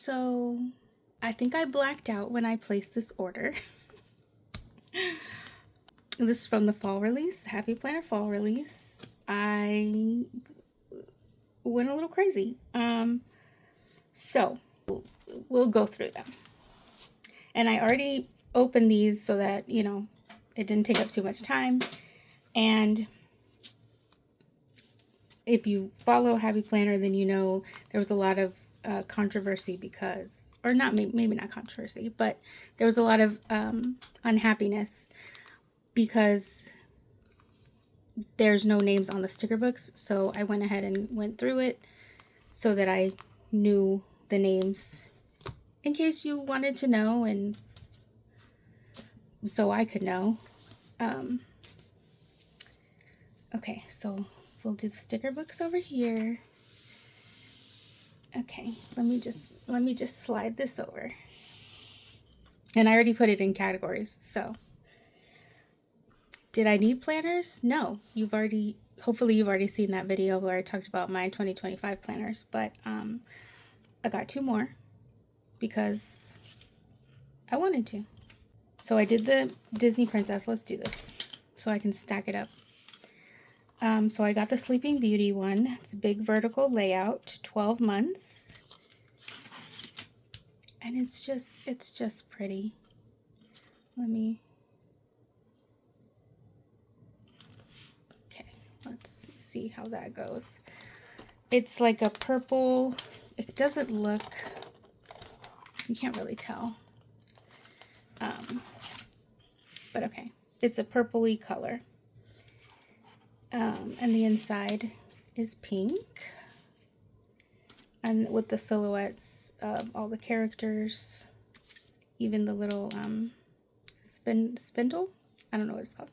So I think I blacked out when I placed this order. This is from the fall release, the Happy Planner fall release. I went a little crazy. So we'll go through them. And I already opened these so that, you know, it didn't take up too much time. And if you follow Happy Planner, then you know there was a lot of controversy because, or not, maybe not controversy, but there was a lot of unhappiness because there's no names on the sticker books. So I went ahead and went through it so that I knew the names in case you wanted to know, and so I could know. Okay, so we'll do the sticker books over here. Okay, let me just slide this over. And I already put it in categories, so. Did I need planners? No. Hopefully you've already seen that video where I talked about my 2025 planners, but I got 2 more because I wanted to. So I did the Disney Princess. Let's do this so I can stack it up. So I got the Sleeping Beauty one. It's a big vertical layout, 12 months. And it's just pretty. Okay, let's see how that goes. It's like a purple. It doesn't look, you can't really tell. But okay, it's a purpley color. And the inside is pink, and with the silhouettes of all the characters, even the little spindle. I don't know what it's called.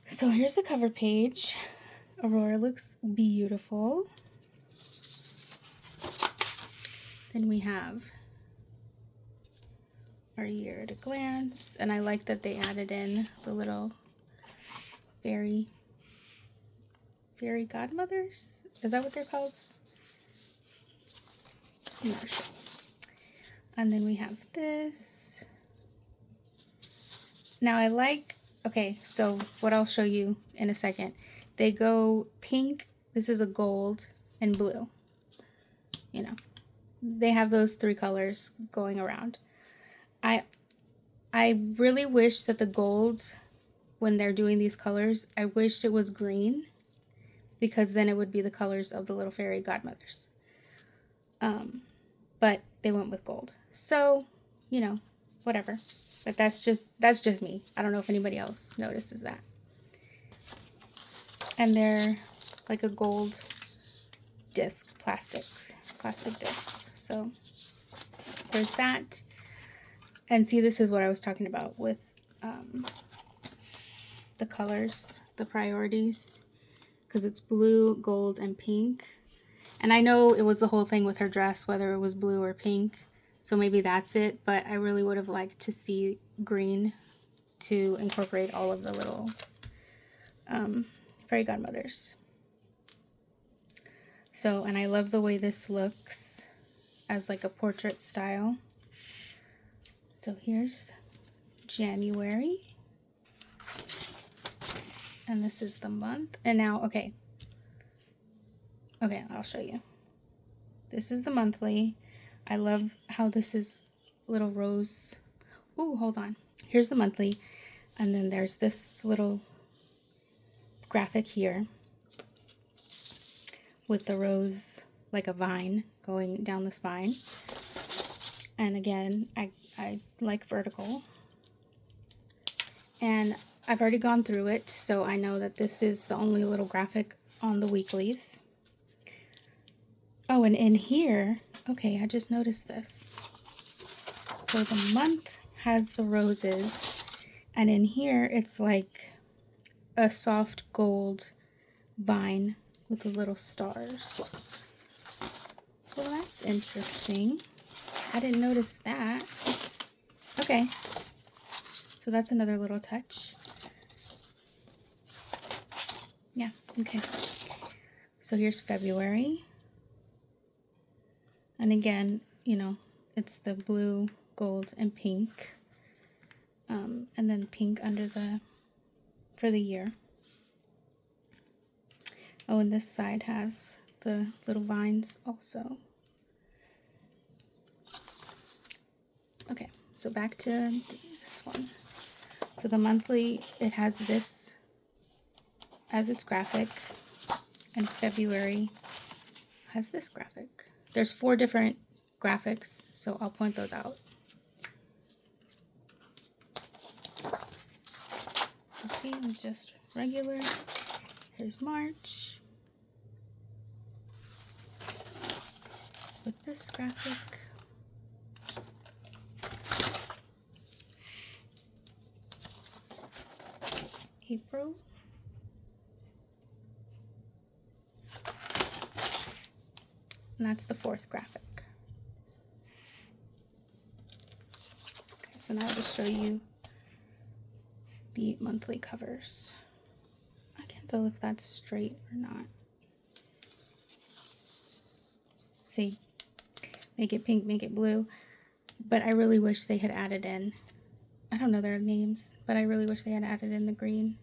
So here's the cover page. Aurora looks beautiful. Then we have our year at a glance, and I like that they added in the little fairy godmothers. Is that what they're called? I'm not sure. And then we have this. Now I like, okay, so what I'll show you in a second. They go pink, this is a gold, and blue. You know, they have those 3 colors going around. I really wish that the gold, when they're doing these colors, I wish it was green, because then it would be the colors of the little fairy godmothers. But they went with gold. So, you know, whatever. But that's just me. I don't know if anybody else notices that. And they're like a gold disc, plastic discs. So there's that. And see, this is what I was talking about with the colors, the priorities, because it's blue, gold, and pink. And I know it was the whole thing with her dress, whether it was blue or pink. So maybe that's it, but I really would have liked to see green to incorporate all of the little fairy godmothers. So, and I love the way this looks as like a portrait style. So here's January. And this is the month. And now, okay, I'll show you. This is the monthly. I love how this is little rose. Ooh, hold on. Here's the monthly. And then there's this little graphic here with the rose like a vine going down the spine. And again, I like vertical. And I've already gone through it, so I know that this is the only little graphic on the weeklies. Oh, and in here, okay, I just noticed this. So the month has the roses, and in here it's like a soft gold vine with the little stars. Well, that's interesting. I didn't notice that. Okay, so that's another little touch. Yeah, okay. So here's February. And again, you know, it's the blue, gold, and pink. And then pink under for the year. Oh, and this side has the little vines also. Okay, so back to this one. So the monthly, it has this as its graphic, and February has this graphic. There's 4 different graphics, so I'll point those out. Let's see, it's just regular. Here's March with this graphic. April. And that's the 4th graphic. Okay, so now I'll just show you the monthly covers. I can't tell if that's straight or not. See, make it pink, make it blue. But I really wish they had added in, I don't know their names, but I really wish they had added in the green.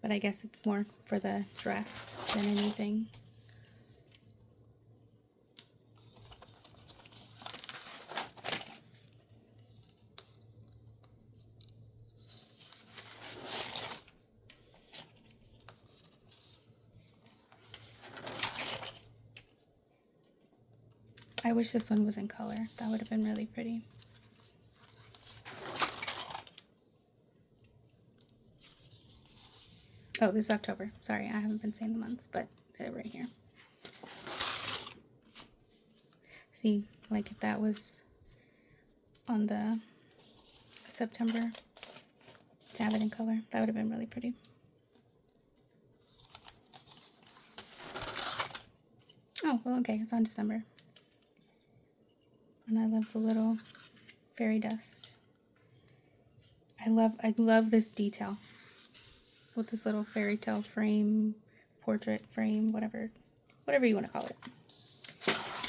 But I guess it's more for the dress than anything. I wish this one was in color. That would have been really pretty. Oh, this is October. Sorry, I haven't been saying the months, but they're right here. See, like if that was on the September to have it in color, that would have been really pretty. Oh, well, okay, it's on December. And I love the little fairy dust. I love this detail with this little fairy tale frame, portrait frame, whatever you want to call it.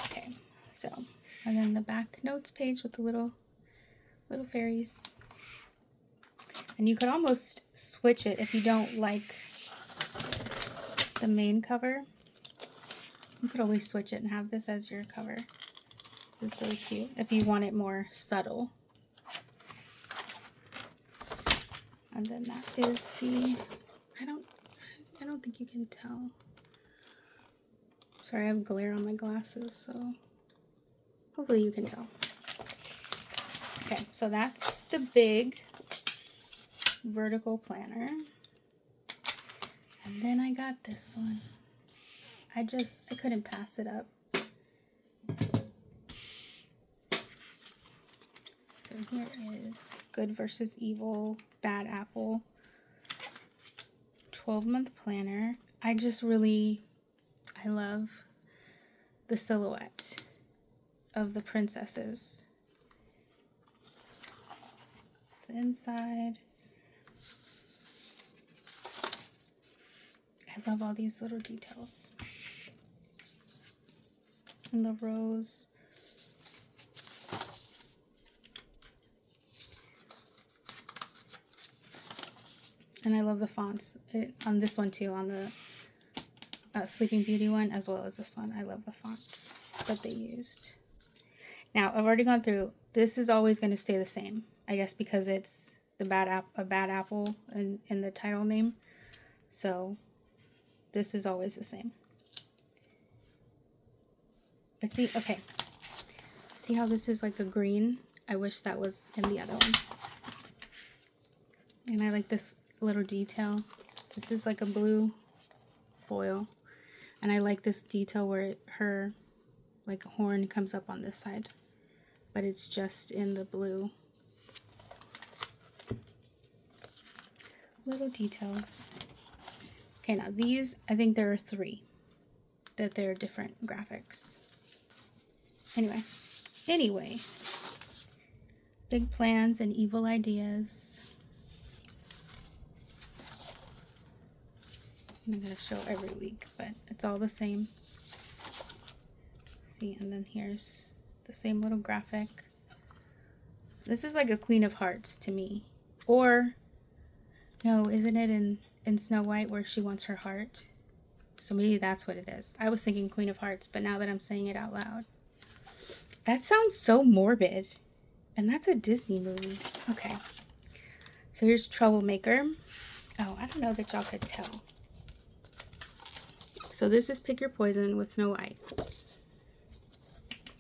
Okay, so, and then the back notes page with the little fairies. And you could almost switch it if you don't like the main cover. You could always switch it and have this as your cover. This is really cute if you want it more subtle. And then that is the, I don't think you can tell. Sorry, I have glare on my glasses, so hopefully you can tell. Okay, so that's the big vertical planner. And then I got this one. I couldn't pass it up. So here is Good versus Evil, Bad Apple, 12-month planner. I love the silhouette of the princesses. It's the inside. I love all these little details. And the rose. And I love the fonts on this one too, on the Sleeping Beauty one, as well as this one. I love the fonts that they used. Now, I've already gone through. This is always going to stay the same, I guess, because it's a bad apple in the title name. So this is always the same. But see, okay. See how this is like a green? I wish that was in the other one. And I like this little detail. This is like a blue foil. And I like this detail where her like horn comes up on this side. But it's just in the blue. Little details. Okay, now these, I think there are 3 that they're different graphics. Anyway, big plans and evil ideas. I'm not going to show every week, but it's all the same. See, and then here's the same little graphic. This is like a Queen of Hearts to me. Or, no, isn't it in Snow White where she wants her heart? So maybe that's what it is. I was thinking Queen of Hearts, but now that I'm saying it out loud. That sounds so morbid. And that's a Disney movie. Okay. So here's Troublemaker. Oh, I don't know that y'all could tell. So this is Pick Your Poison with Snow White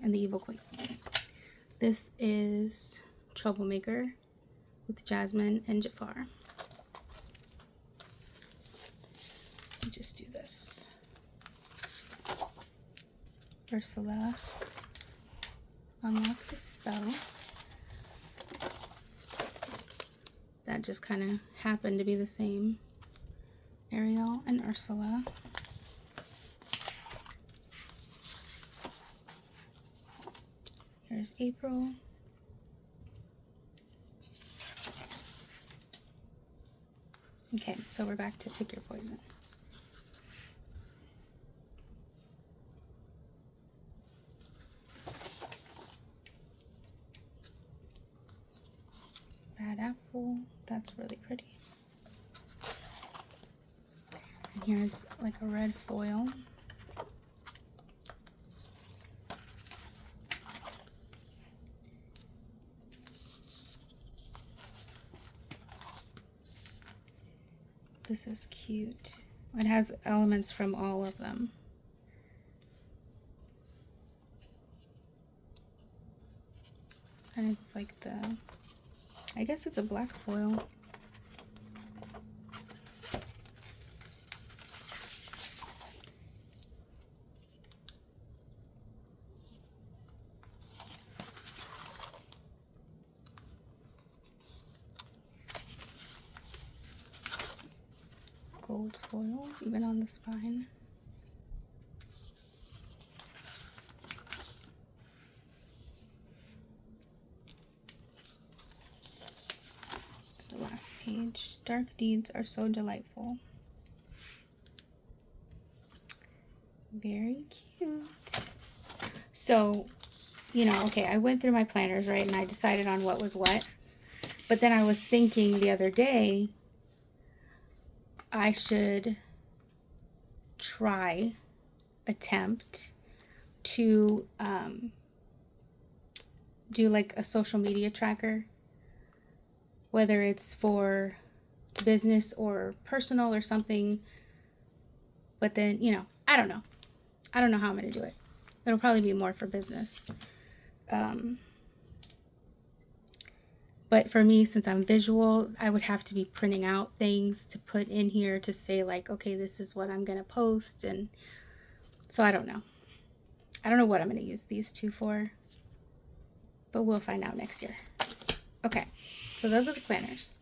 and the Evil Queen. This is Troublemaker with Jasmine and Jafar. Let me just do this. Ursula, unlock the spell. That just kind of happened to be the same. Ariel and Ursula. Here's April. Okay, so we're back to Pick Your Poison. Red apple, that's really pretty. And here's like a red foil. This is cute. It has elements from all of them. And it's like I guess it's a black foil. Gold foil, even on the spine. The last page. Dark deeds are so delightful. Very cute. So, you know, okay, I went through my planners, right, and I decided on what was what. But then I was thinking the other day, I should attempt to do like a social media tracker, whether it's for business or personal or something. But then, you know, I don't know how I'm going to do it. It'll probably be more for business. But for me, since I'm visual, I would have to be printing out things to put in here to say like, okay, this is what I'm going to post. And so I don't know. I don't know what I'm going to use these two for, but we'll find out next year. Okay, so those are the planners.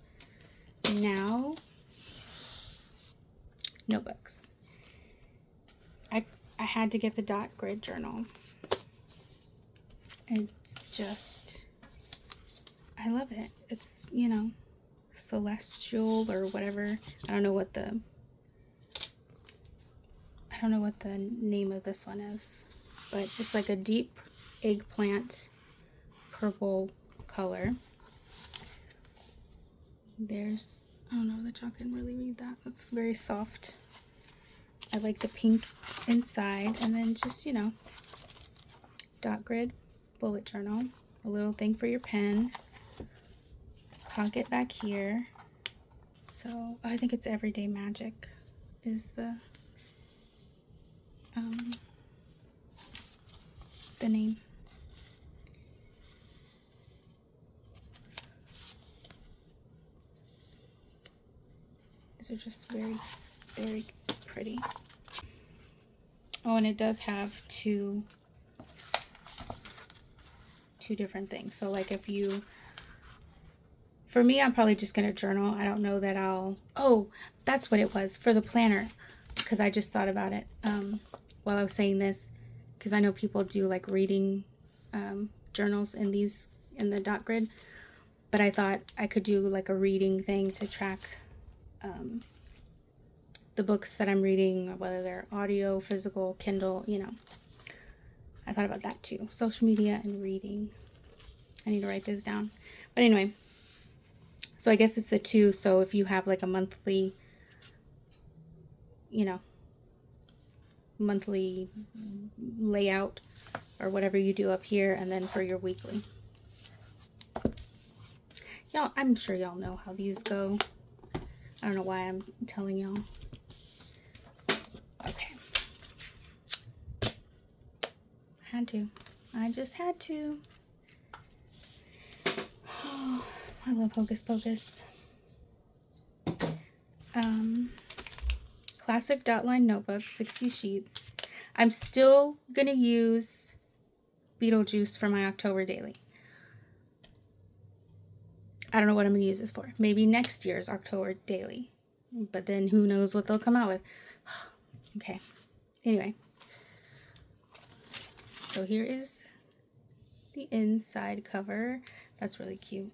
Now, notebooks. I had to get the dot grid journal. It's just, I love it. It's, you know, celestial or whatever. I don't know what the name of this one is, but it's like a deep eggplant purple color. There's, I don't know that y'all can really read that. That's very soft. I like the pink inside, and then just, you know, dot grid bullet journal, a little thing for your pen, pocket back here. So I think it's Everyday Magic is the name. These are just very, very pretty. Oh, and it does have two different things. So like if you, for me, I'm probably just going to journal. I don't know that oh, that's what it was for the planner, because I just thought about it while I was saying this, because I know people do like reading journals in the dot grid, but I thought I could do like a reading thing to track the books that I'm reading, whether they're audio, physical, Kindle, you know. I thought about that too. Social media and reading. I need to write this down. But anyway, so I guess it's a 2. So if you have like a monthly, you know, monthly layout or whatever you do up here, and then for your weekly. Y'all, I'm sure y'all know how these go. I don't know why I'm telling y'all. Okay. Had to. I just had to. Oh, I love Hocus Pocus. Classic dot line notebook, 60 sheets. I'm still going to use Beetlejuice for my October daily. I don't know what I'm going to use this for. Maybe next year's October daily. But then who knows what they'll come out with. Okay. Anyway. So here is the inside cover. That's really cute.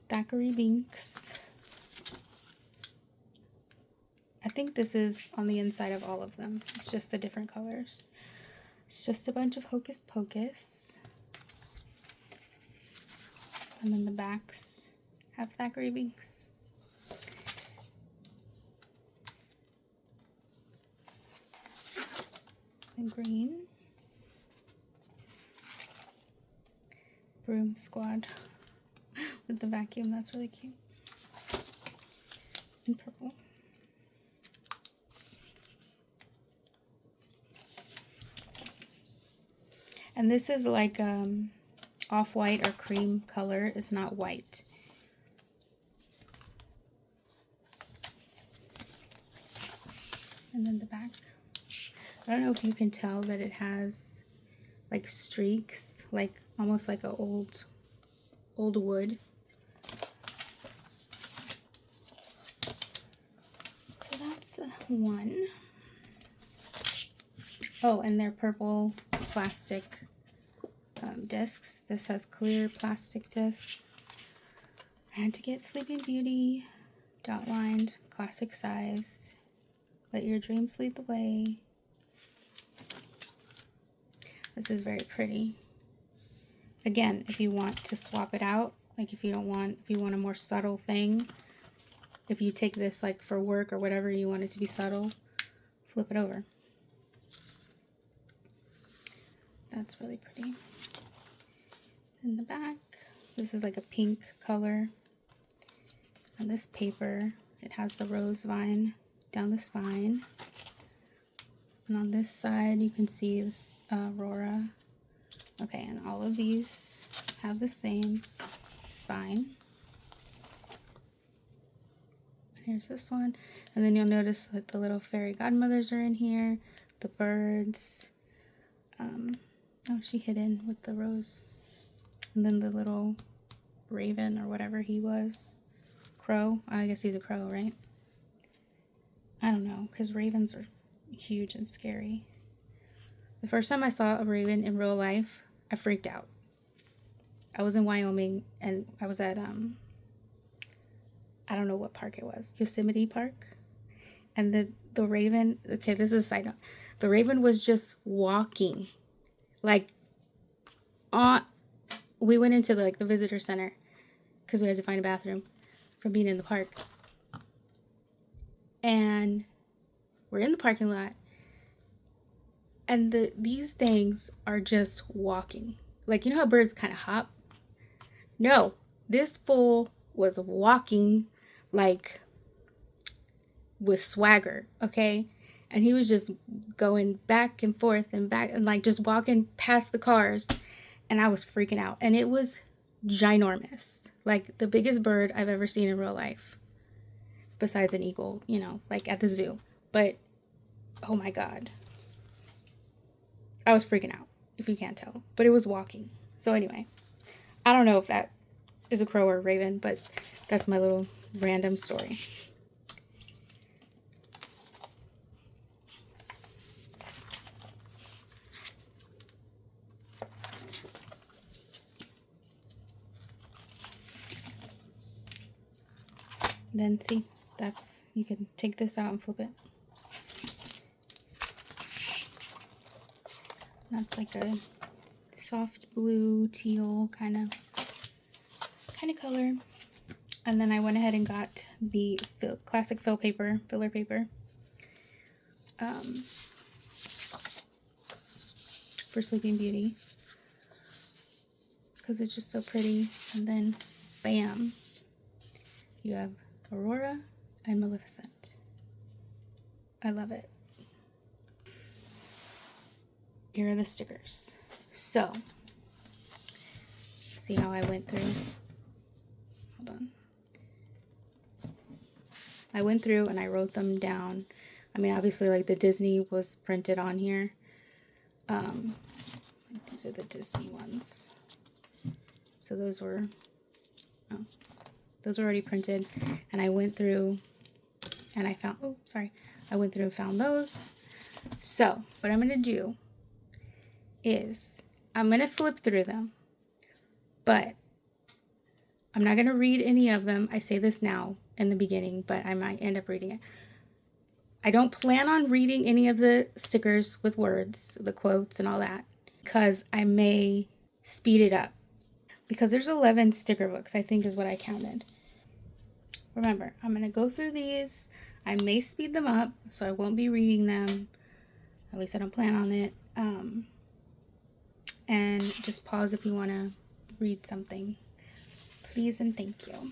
Thackeray Binks. I think this is on the inside of all of them. It's just the different colors. It's just a bunch of Hocus Pocus. And then the backs have Thackeray Binks. The green. Broom Squad with the vacuum. That's really cute. And purple. And this is like off-white or cream color. It's not white. And then the back. I don't know if you can tell that it has like streaks, like almost like a old wood. So that's one. Oh, and they're purple plastic discs. This has clear plastic discs. I had to get Sleeping Beauty, dot lined, classic sized. Let your dreams lead the way. This is very pretty. Again, if you want to swap it out, like if you want a more subtle thing, if you take this like for work or whatever, you want it to be subtle, flip it over. That's really pretty. In the back, this is like a pink color. And this paper, it has the rose vine down the spine. And on this side, you can see this Aurora. Okay, and all of these have the same spine. Here's this one. And then you'll notice that the little fairy godmothers are in here. The birds. Oh, she hid in with the rose. And then the little raven or whatever he was. Crow. I guess he's a crow, right? I don't know, because ravens are huge and scary. The first time I saw a raven in real life, I freaked out. I was in Wyoming and I was at, I don't know what park it was. Yosemite Park. And the raven, okay, this is a side note. The raven was just walking. Like, we went into the visitor center because we had to find a bathroom from being in the park. And we're in the parking lot. And these things are just walking. Like, you know how birds kind of hop? No, this fool was walking like with swagger, okay? And he was just going back and forth and back and like just walking past the cars. And I was freaking out. And it was ginormous. Like the biggest bird I've ever seen in real life. Besides an eagle, you know, like at the zoo. But, oh my God. I was freaking out, if you can't tell. But it was walking. So anyway, I don't know if that is a crow or a raven, but that's my little random story. Then see, you can take this out and flip it. That's like a soft blue, teal kind of color. And then I went ahead and got the classic filler paper, for Sleeping Beauty, because it's just so pretty. And then, bam, you have Aurora and Maleficent. I love it. Here are the stickers. So, see how I went through? Hold on. I went through and I wrote them down. I mean, obviously, like the Disney was printed on here. These are the Disney ones. So those were already printed. And I went through and I found, I went through and found those. So what I'm going to do is I'm going to flip through them, but I'm not going to read any of them. I say this now in the beginning, but I might end up reading it. I don't plan on reading any of the stickers with words, the quotes and all that, because I may speed it up. Because there's 11 sticker books, I think is what I counted. Remember, I'm going to go through these. I may speed them up, so I won't be reading them. At least I don't plan on it. And just pause if you want to read something. Please and thank you.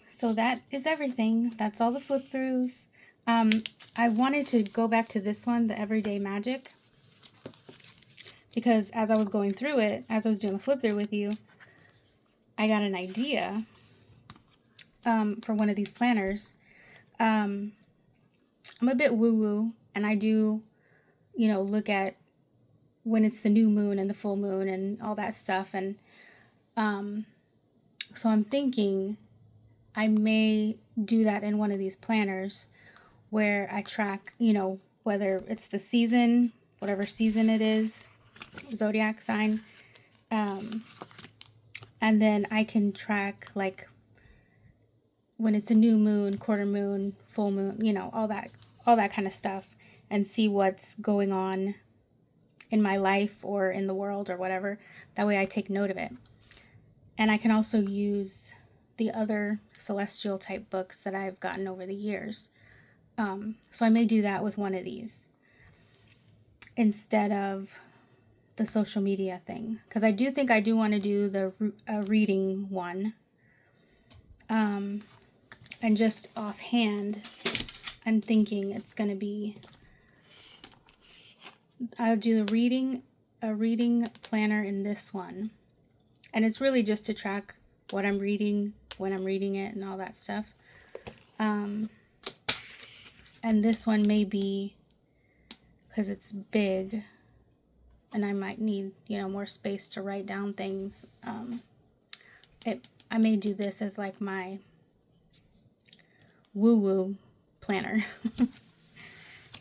so that is everything. That's all the flip throughs. I wanted to go back to this one, the Everyday Magic, because as I was going through it, as I was doing the flip through with you, I got an idea for one of these planners. I'm a bit woo-woo, and I do, you know, look at when it's the new moon and the full moon and all that stuff. And so I'm thinking I may do that in one of these planners where I track, you know, whether it's the season, whatever season it is, zodiac sign. And then I can track like when it's a new moon, quarter moon, full moon, you know, all that kind of stuff, and see what's going on in my life or in the world or whatever. That way I take note of it. And I can also use the other celestial type books that I've gotten over the years. So I may do that with one of these instead of the social media thing, because I do think I do want to do the reading one. And just offhand, I'm thinking it's going to be, I'll do a reading planner in this one. And it's really just to track what I'm reading, when I'm reading it, and all that stuff. And this one may be, because it's big, and I might need, you know, more space to write down things. I may do this as like my woo-woo planner.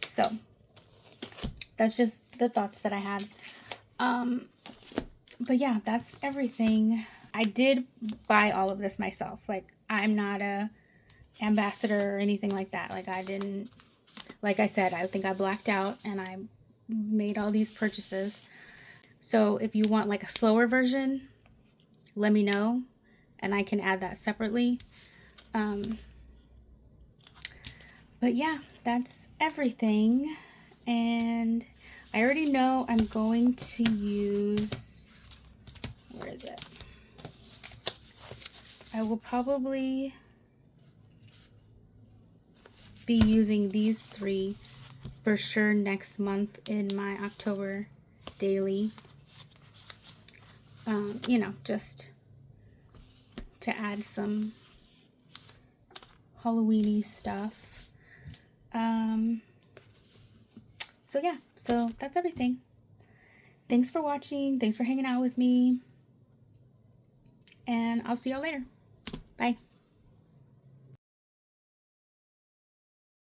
So that's just the thoughts that I had. But yeah, that's everything. I did buy all of this myself. Like, I'm not a ambassador or anything like that. Like, I didn't, like I said, I think I blacked out and I made all these purchases. So if you want like a slower version, let me know and I can add that separately. But yeah, that's everything. And I already know I'm going to use, where is it? I will probably be using these 3 for sure next month in my October daily. You know, just to add some Halloween-y stuff. So yeah, so that's everything. Thanks for watching. Thanks for hanging out with me. And I'll see y'all later. Bye.